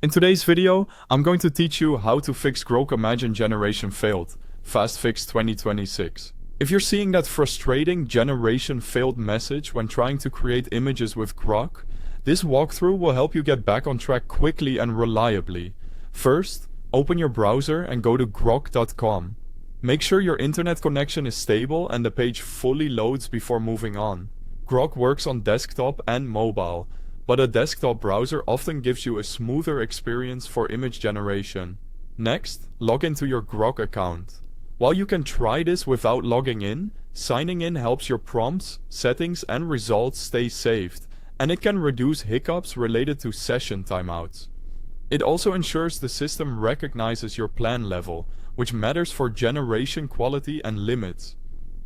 In today's video, I'm going to teach you how to fix Grok Imagine generation failed, Fast Fix 2026. If you're seeing that frustrating generation failed message when trying to create images with Grok, this walkthrough will help you get back on track quickly and reliably. First, open your browser and go to grok.com. Make sure your internet connection is stable and the page fully loads before moving on. Grok works on desktop and mobile, but a desktop browser often gives you a smoother experience for image generation. Next, log into your Grok account. While you can try this without logging in, signing in helps your prompts, settings, and results stay saved, and it can reduce hiccups related to session timeouts. It also ensures the system recognizes your plan level, which matters for generation quality and limits.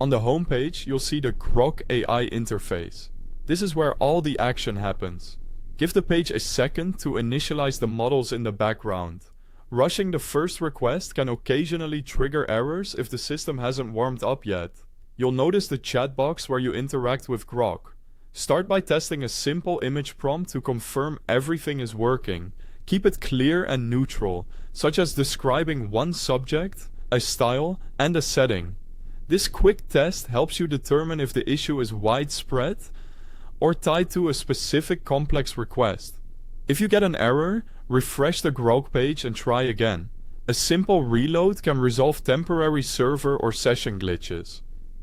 On the homepage, you'll see the Grok AI interface. This is where all the action happens. Give the page a second to initialize the models in the background. Rushing the first request can occasionally trigger errors if the system hasn't warmed up yet. You'll notice the chat box where you interact with Grok. Start by testing a simple image prompt to confirm everything is working. Keep it clear and neutral, such as describing one subject, a style, and a setting. This quick test helps you determine if the issue is widespread or tied to a specific complex request. If you get an error, refresh the Grok page and try again. A simple reload can resolve temporary server or session glitches.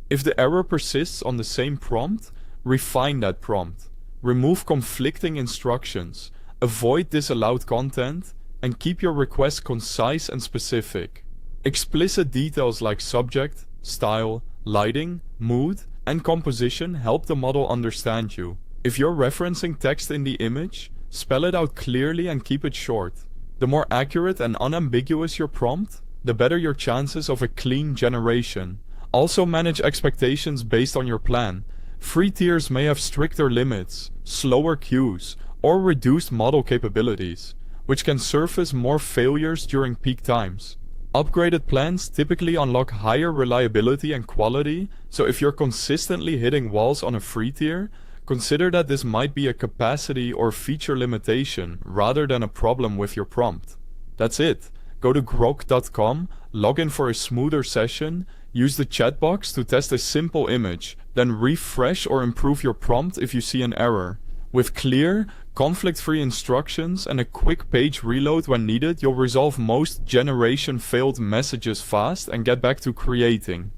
If the error persists on the same prompt, refine that prompt. Remove conflicting instructions, avoid disallowed content, and keep your request concise and specific. Explicit details like subject, style, lighting, mood, and composition help the model understand you. If you're referencing text in the image, spell it out clearly and keep it short. The more accurate and unambiguous your prompt, the better your chances of a clean generation. Also manage expectations based on your plan. Free tiers may have stricter limits, slower queues, or reduced model capabilities, which can surface more failures during peak times. Upgraded plans typically unlock higher reliability and quality, so if you're consistently hitting walls on a free tier, consider that this might be a capacity or feature limitation rather than a problem with your prompt. That's it. Go to grok.com, log in for a smoother session, use the chat box to test a simple image, then refresh or improve your prompt if you see an error. With clear, conflict-free instructions and a quick page reload when needed, you'll resolve most generation failed messages fast and get back to creating.